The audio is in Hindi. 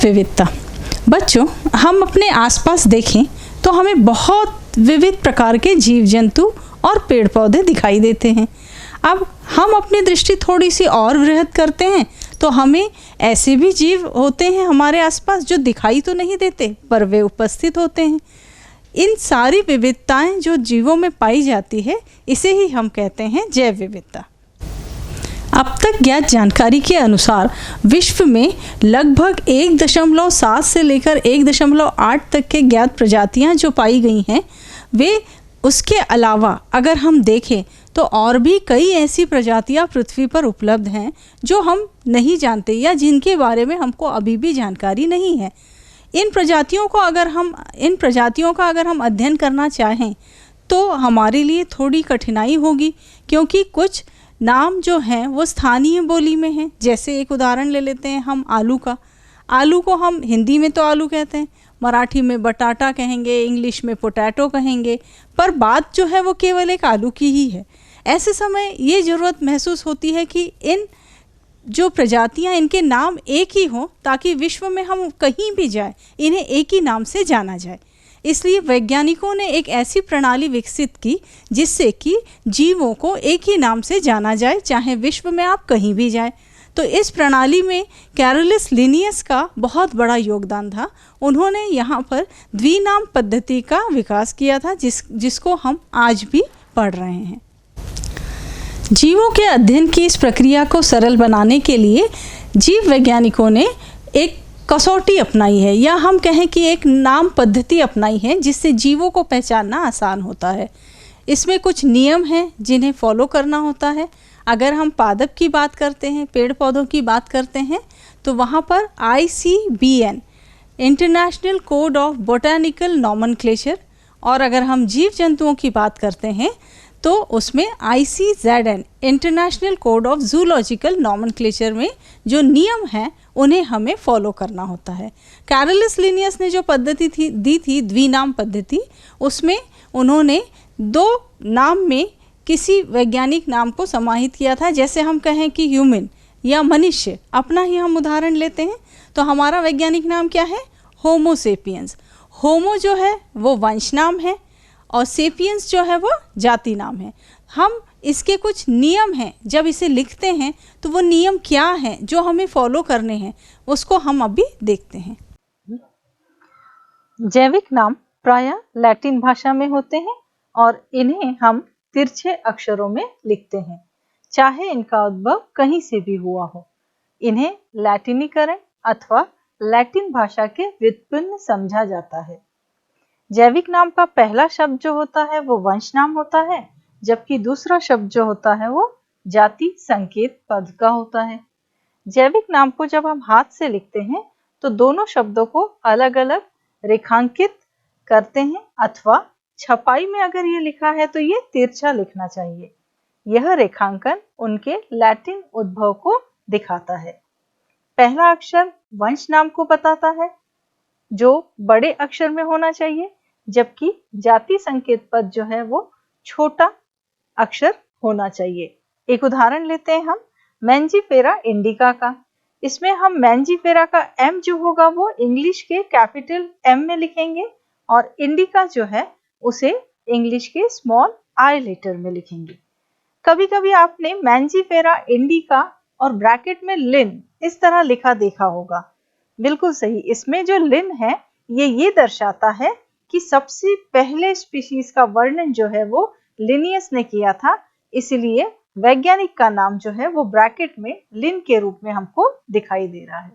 विविधता। बच्चों, हम अपने आसपास देखें तो हमें बहुत विविध प्रकार के जीव जंतु और पेड़ पौधे दिखाई देते हैं। अब हम अपनी दृष्टि थोड़ी सी और वृहद करते हैं तो हमें ऐसे भी जीव होते हैं हमारे आसपास जो दिखाई तो नहीं देते पर वे उपस्थित होते हैं। इन सारी विविधताएं जो जीवों में पाई जाती है, इसे ही हम कहते हैं जैव विविधता। अब तक ज्ञात जानकारी के अनुसार विश्व में लगभग 1.7 से लेकर 1.8 तक के ज्ञात प्रजातियां जो पाई गई हैं, वे उसके अलावा अगर हम देखें तो और भी कई ऐसी प्रजातियां पृथ्वी पर उपलब्ध हैं जो हम नहीं जानते या जिनके बारे में हमको अभी भी जानकारी नहीं है। इन प्रजातियों का अगर हम अध्ययन करना चाहें तो हमारे लिए थोड़ी कठिनाई होगी, क्योंकि कुछ नाम जो हैं वो स्थानीय बोली में हैं। जैसे एक उदाहरण ले लेते हैं हम आलू का। आलू को हम हिंदी में तो आलू कहते हैं, मराठी में बटाटा कहेंगे, इंग्लिश में पोटैटो कहेंगे, पर बात जो है वो केवल एक आलू की ही है। ऐसे समय ये ज़रूरत महसूस होती है कि इन जो प्रजातियां, इनके नाम एक ही हों ताकि विश्व में हम कहीं भी जाए इन्हें एक ही नाम से जाना जाए। इसलिए वैज्ञानिकों ने एक ऐसी प्रणाली विकसित की जिससे कि जीवों को एक ही नाम से जाना जाए, चाहे विश्व में आप कहीं भी जाए। तो इस प्रणाली में कैरोलस लिनियस का बहुत बड़ा योगदान था। उन्होंने यहाँ पर द्विनाम पद्धति का विकास किया था जिसको हम आज भी पढ़ रहे हैं। जीवों के अध्ययन की इस प्रक्रिया को सरल बनाने के लिए जीव वैज्ञानिकों ने एक कसौटी अपनाई है, या हम कहें कि एक नाम पद्धति अपनाई है जिससे जीवों को पहचानना आसान होता है। इसमें कुछ नियम हैं जिन्हें फॉलो करना होता है। अगर हम पादप की बात करते हैं, पेड़ पौधों की बात करते हैं, तो वहाँ पर ICBN international code of botanical nomenclature, और अगर हम जीव जंतुओं की बात करते हैं तो उसमें ICZN international code of zoological nomenclature में जो नियम हैं उन्हें हमें फॉलो करना होता है। कैरोलस लिनियस ने जो पद्धति दी थी द्विनाम पद्धति, उसमें उन्होंने 2 नाम में किसी वैज्ञानिक नाम को समाहित किया था। जैसे हम कहें कि ह्यूमन या मनुष्य, अपना ही हम उदाहरण लेते हैं तो हमारा वैज्ञानिक नाम क्या है? होमो सेपियंस। होमो जो है वो वंश नाम है और सेपियंस जो है वो जाति नाम है। हम इसके कुछ नियम हैं, जब इसे लिखते हैं तो वो नियम क्या हैं जो हमें फॉलो करने हैं, उसको हम अभी देखते हैं। जैविक नाम प्रायः लैटिन भाषा में होते हैं और इन्हें हम तिरछे अक्षरों में लिखते हैं, चाहे इनका उद्भव कहीं से भी हुआ हो। इन्हें लैटिनीकरण अथवा लैटिन भाषा के व्युत्पन्न समझा जाता है। जैविक नाम का पहला शब्द जो होता है वो वंश नाम होता है, जबकि दूसरा शब्द जो होता है वो जाति संकेत पद का होता है। जैविक नाम को जब हम हाथ से लिखते हैं तो दोनों शब्दों को अलग अलग रेखांकित करते हैं, अथवा छपाई में अगर ये लिखा है तो ये तिरछा लिखना चाहिए। यह रेखांकन उनके लैटिन उद्भव को दिखाता है। पहला अक्षर वंश नाम को बताता है जो बड़े अक्षर में होना चाहिए, जबकि जाति संकेत पद जो है वो छोटा अक्षर होना चाहिए। एक उदाहरण लेते हैं हम मैंजीफेरा इंडिका का। इसमें हम मैंजीफेरा का M जो होगा वो इंग्लिश के कैपिटल M में लिखेंगे और इंडिका जो है उसे इंग्लिश के स्मॉल I लेटर में लिखेंगे। कभी कभी आपने मैंजीफेरा इंडिका और ब्रैकेट में लिन इस तरह लिखा देखा होगा। बिल्कुल सही, इसमें जो लिन है ये दर्शाता है कि सबसे पहले स्पीशीज का वर्णन जो है वो लिनियस ने किया था, इसलिए वैज्ञानिक का नाम जो है वो ब्रैकेट में लिन के रूप में हमको दिखाई दे रहा है।